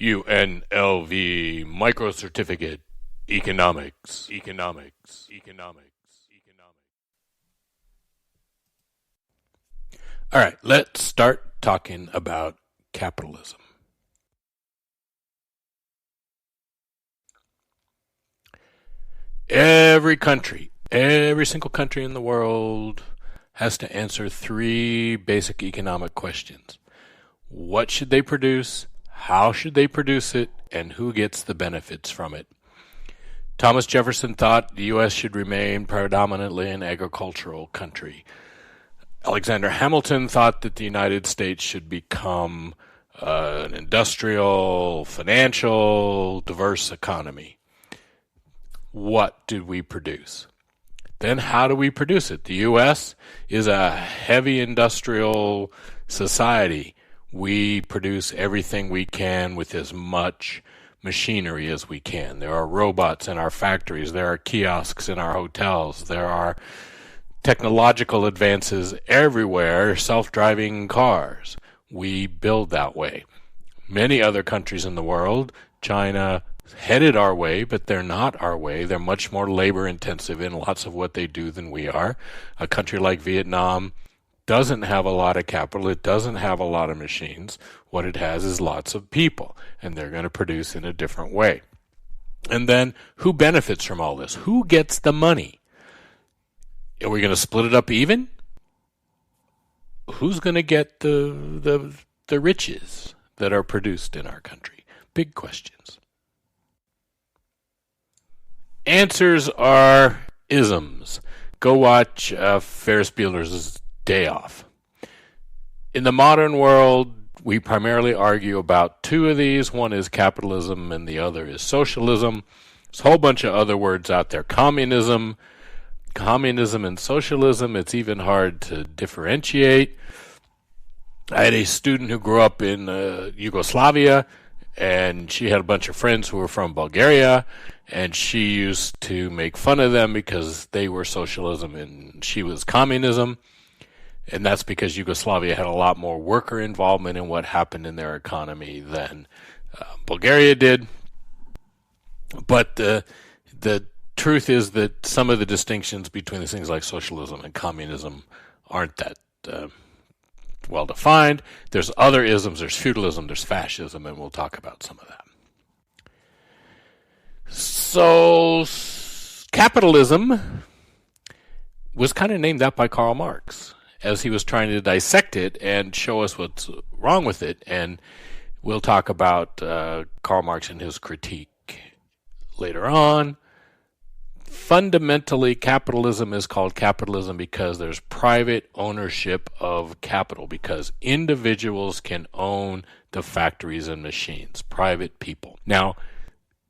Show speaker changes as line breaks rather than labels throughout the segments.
UNLV Microcertificate Economics. All right, let's start talking about capitalism. Every single country in the world has to answer three basic economic questions. What should they produce? How should they produce it? And who gets the benefits from it? Thomas Jefferson thought the U.S. should remain predominantly an agricultural country. Alexander Hamilton thought that the United States should become an industrial, financial, diverse economy. What did we produce? Then how do we produce it? The U.S. is a heavy industrial society. We produce everything we can with as much machinery as we can. There are robots in our factories. There are kiosks in our hotels. There are technological advances everywhere, self-driving cars. We build that way. Many other countries in the world, China, headed our way, but they're not our way. They're much more labor-intensive in lots of what they do than we are. A country like Vietnam doesn't have a lot of capital. It doesn't have a lot of machines. What it has is lots of people, and they're going to produce in a different way. And then who benefits from all this? Who gets the money? Are we going to split it up even? Who's going to get the riches that are produced in our country? Big questions. Answers are isms. Go watch Ferris Bueller's Day Off. In the modern world, we primarily argue about two of these. One is capitalism and the other is socialism. There's a whole bunch of other words out there. Communism and socialism, it's even hard to differentiate. I had a student who grew up in Yugoslavia, and she had a bunch of friends who were from Bulgaria, and she used to make fun of them because they were socialism and she was communism. And that's because Yugoslavia had a lot more worker involvement in what happened in their economy than Bulgaria did. But the truth is that some of the distinctions between these things like socialism and communism aren't that well defined. There's other isms. There's feudalism. There's fascism, and we'll talk about some of that. So capitalism was kind of named that by Karl Marx as he was trying to dissect it and show us what's wrong with it. And we'll talk about Karl Marx and his critique later on. Fundamentally, capitalism is called capitalism because there's private ownership of capital, because individuals can own the factories and machines, private people. Now,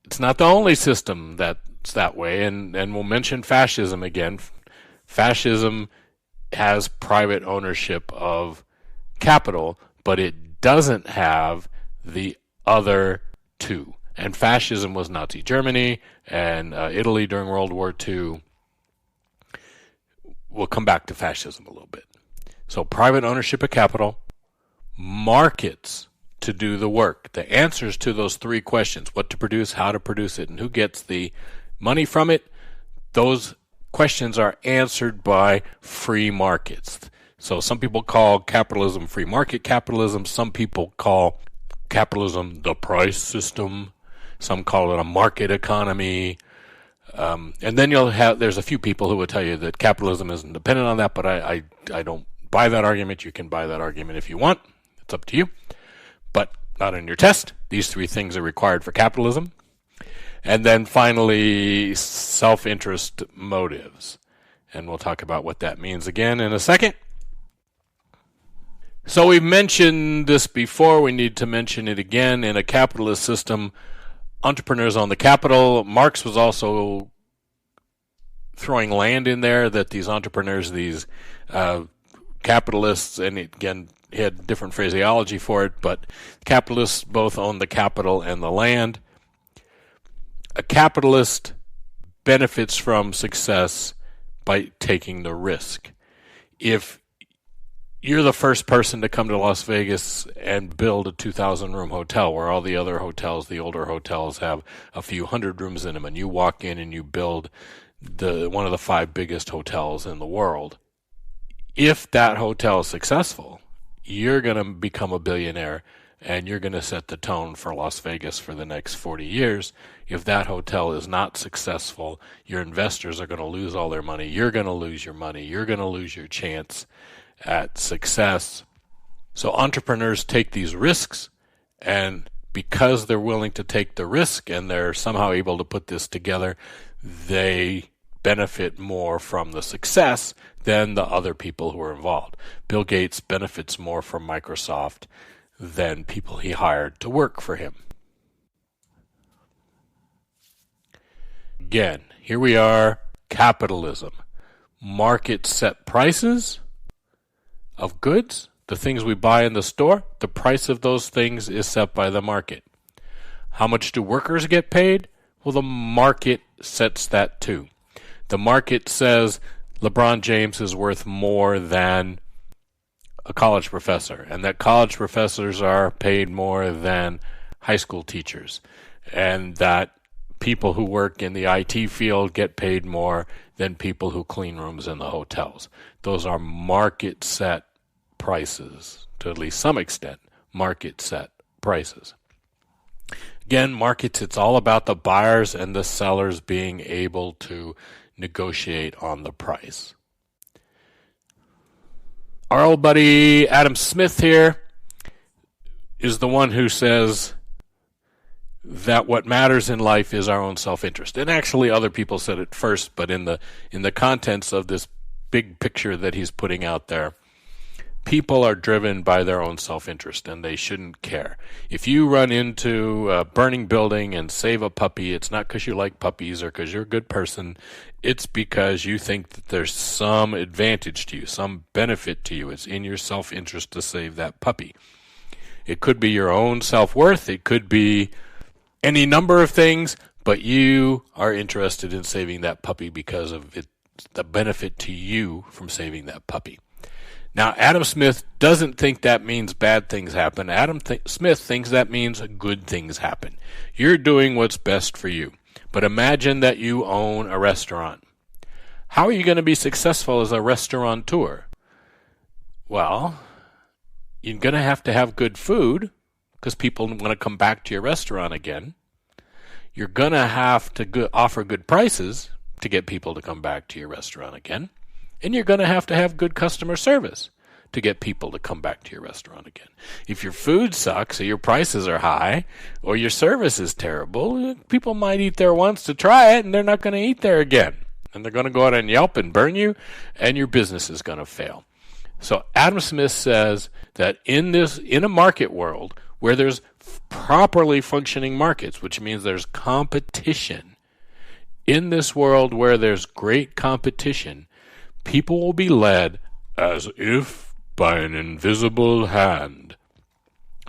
it's not the only system that's that way, and we'll mention fascism again. Fascism has private ownership of capital, but it doesn't have the other two. And fascism was Nazi Germany and Italy during World War II. We'll come back to fascism a little bit. So private ownership of capital, markets to do the work. The answers to those three questions, what to produce, how to produce it, and who gets the money from it, those questions are answered by free markets. So some people call capitalism free market capitalism. Some people call capitalism the price system. Some call it a market economy. And then there's a few people who will tell you that capitalism isn't dependent on that, but I don't buy that argument. You can buy that argument if you want. It's up to you. But not on your test. These three things are required for capitalism. And then finally, self-interest motives. And we'll talk about what that means again in a second. So we've mentioned this before. We need to mention it again. In a capitalist system, entrepreneurs own the capital. Marx was also throwing land in there, that these entrepreneurs, these capitalists, and again, he had different phraseology for it, but capitalists both own the capital and the land. A capitalist benefits from success by taking the risk. If you're the first person to come to Las Vegas and build a 2,000-room hotel where all the other hotels, the older hotels, have a few hundred rooms in them, and you walk in and you build one of the 5 biggest hotels in the world. If that hotel is successful, you're going to become a billionaire, and you're going to set the tone for Las Vegas for the next 40 years. If that hotel is not successful, your investors are going to lose all their money. You're going to lose your money. You're going to lose your chance at success. So entrepreneurs take these risks, and because they're willing to take the risk and they're somehow able to put this together, they benefit more from the success than the other people who are involved. Bill Gates benefits more from Microsoft than people he hired to work for him. Again, here we are, capitalism. Market set prices of goods, the things we buy in the store, the price of those things is set by the market. How much do workers get paid? Well, the market sets that too. The market says LeBron James is worth more than a college professor, and that college professors are paid more than high school teachers, and that people who work in the IT field get paid more than people who clean rooms in the hotels. Those are market set prices, to at least some extent, market set prices. Again, markets, it's all about the buyers and the sellers being able to negotiate on the price. Our old buddy Adam Smith here is the one who says that what matters in life is our own self-interest. And actually other people said it first, but in the contents of this big picture that he's putting out there, people are driven by their own self-interest, and they shouldn't care. If you run into a burning building and save a puppy, it's not because you like puppies or because you're a good person. It's because you think that there's some advantage to you, some benefit to you. It's in your self-interest to save that puppy. It could be your own self-worth. It could be any number of things, but you are interested in saving that puppy because of the benefit to you from saving that puppy. Now, Adam Smith doesn't think that means bad things happen. Adam Smith thinks that means good things happen. You're doing what's best for you. But imagine that you own a restaurant. How are you going to be successful as a restaurateur? Well, you're going to have good food because people want to come back to your restaurant again. You're going to have to offer good prices to get people to come back to your restaurant again. And you're going to have good customer service to get people to come back to your restaurant again. If your food sucks or your prices are high or your service is terrible, people might eat there once to try it and they're not going to eat there again. And they're going to go out and Yelp and burn you, and your business is going to fail. So Adam Smith says that in a market world where there's properly functioning markets, which means there's competition, in this world where there's great competition, people will be led as if by an invisible hand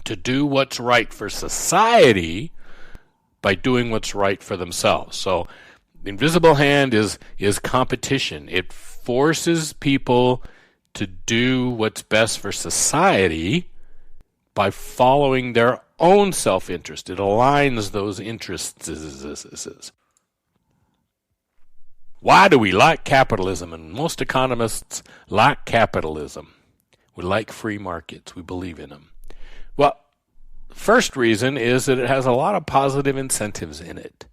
to do what's right for society by doing what's right for themselves. So the invisible hand is competition. It forces people to do what's best for society by following their own self-interest. It aligns those interests. Why do we like capitalism? And most economists like capitalism. We like free markets. We believe in them. Well, first reason is that it has a lot of positive incentives in it.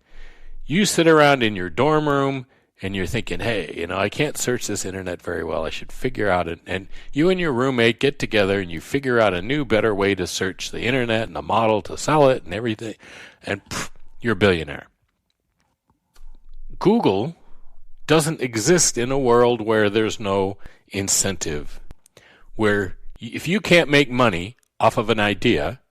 You sit around in your dorm room and you're thinking, hey, I can't search this internet very well. I should figure out it. And you and your roommate get together and you figure out a new, better way to search the internet and a model to sell it and everything. And you're a billionaire. Google doesn't exist in a world where there's no incentive. Where if you can't make money off of an idea,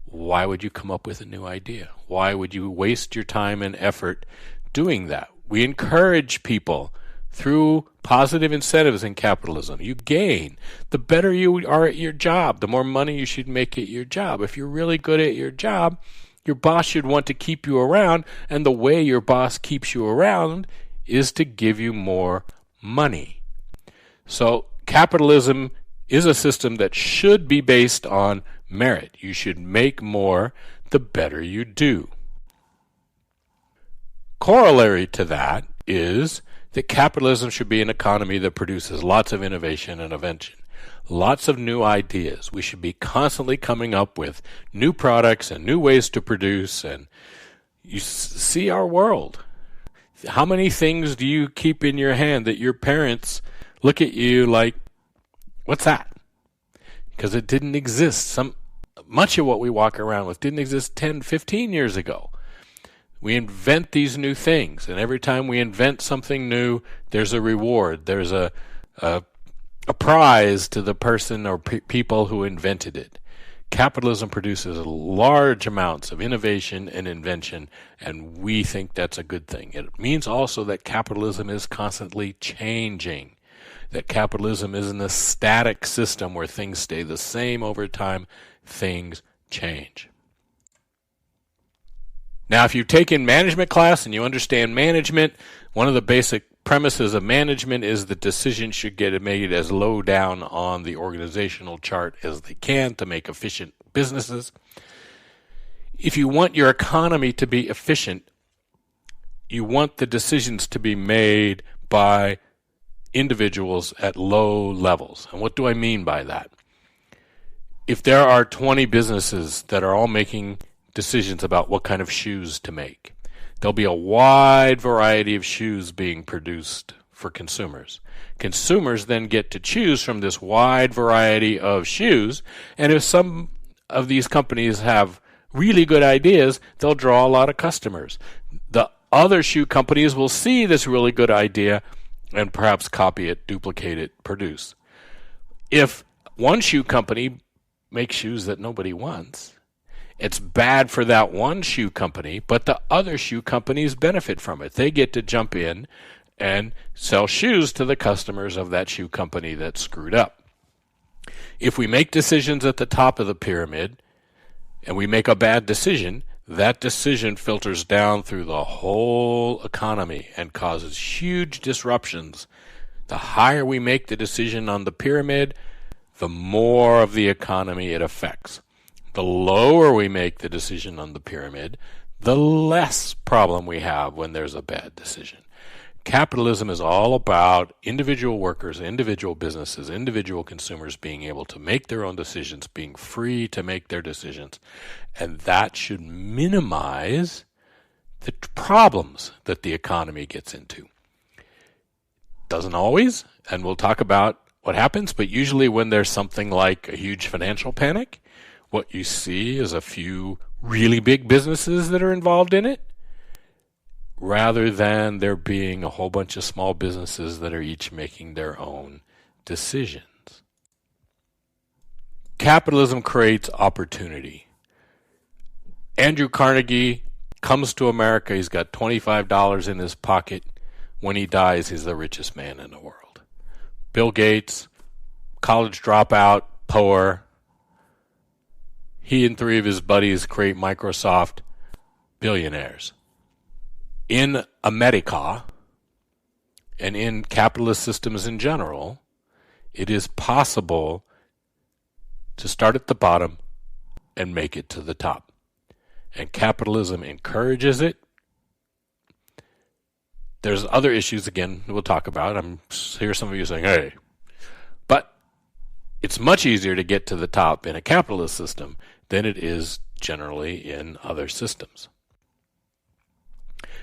why would you come up with a new idea? Why would you waste your time and effort doing that? We encourage people through positive incentives in capitalism. You gain. The better you are at your job, the more money you should make at your job. If you're really good at your job, your boss should want to keep you around, and the way your boss keeps you around is to give you more money. So capitalism is a system that should be based on merit. You should make more the better you do. Corollary to that is that capitalism should be an economy that produces lots of innovation and invention, lots of new ideas. We should be constantly coming up with new products and new ways to produce. And you see our world. How many things do you keep in your hand that your parents look at you like, what's that? Because it didn't exist. Much of what we walk around with didn't exist 10, 15 years ago. We invent these new things, and every time we invent something new, there's a reward. There's a prize to the person or people who invented it. Capitalism produces large amounts of innovation and invention, and we think that's a good thing. It means also that capitalism is constantly changing, that capitalism isn't a static system where things stay the same over time. Things change. Now, if you've taken management class and you understand management, one of the basic premises of management is that decisions should get made as low down on the organizational chart as they can to make efficient businesses. If you want your economy to be efficient, you want the decisions to be made by individuals at low levels. And what do I mean by that? If there are 20 businesses that are all making decisions about what kind of shoes to make, there'll be a wide variety of shoes being produced for consumers. Consumers then get to choose from this wide variety of shoes, and if some of these companies have really good ideas, they'll draw a lot of customers. The other shoe companies will see this really good idea and perhaps copy it, duplicate it, produce. If one shoe company makes shoes that nobody wants, it's bad for that one shoe company, but the other shoe companies benefit from it. They get to jump in and sell shoes to the customers of that shoe company that screwed up. If we make decisions at the top of the pyramid and we make a bad decision, that decision filters down through the whole economy and causes huge disruptions. The higher we make the decision on the pyramid, the more of the economy it affects. The lower we make the decision on the pyramid, the less problem we have when there's a bad decision. Capitalism is all about individual workers, individual businesses, individual consumers being able to make their own decisions, being free to make their decisions, and that should minimize the problems that the economy gets into. Doesn't always, and we'll talk about what happens, but usually when there's something like a huge financial panic, what you see is a few really big businesses that are involved in it, rather than there being a whole bunch of small businesses that are each making their own decisions. Capitalism creates opportunity. Andrew Carnegie comes to America. He's got $25 in his pocket. When he dies, he's the richest man in the world. Bill Gates, college dropout, poor. He and three of his buddies create Microsoft, billionaires. In America, and in capitalist systems in general, it is possible to start at the bottom and make it to the top. And capitalism encourages it. There's other issues, again, we'll talk about. I'm hear some of you saying, hey. But it's much easier to get to the top in a capitalist system than it is generally in other systems.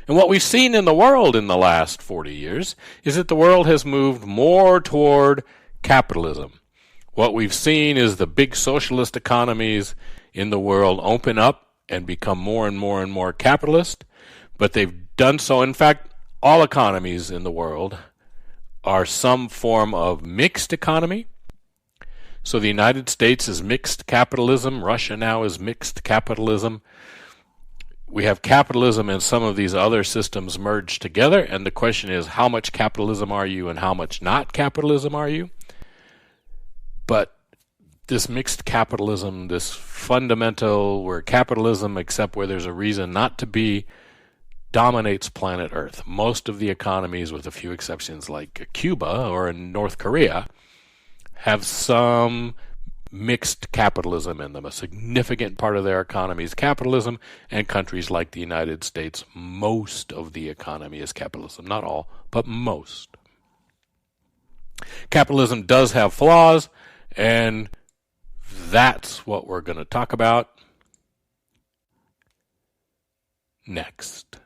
And what we've seen in the world in the last 40 years is that the world has moved more toward capitalism. What we've seen is the big socialist economies in the world open up and become more and more and more capitalist, but they've done so. In fact, all economies in the world are some form of mixed economy. So the United States is mixed capitalism. Russia now is mixed capitalism. We have capitalism and some of these other systems merged together, and the question is, how much capitalism are you and how much not capitalism are you? But this mixed capitalism, this fundamental where capitalism, except where there's a reason not to be, dominates planet Earth. Most of the economies, with a few exceptions like Cuba or in North Korea, have some mixed capitalism in them. A significant part of their economy is capitalism, and countries like the United States, most of the economy is capitalism. Not all, but most. Capitalism does have flaws, and that's what we're going to talk about next.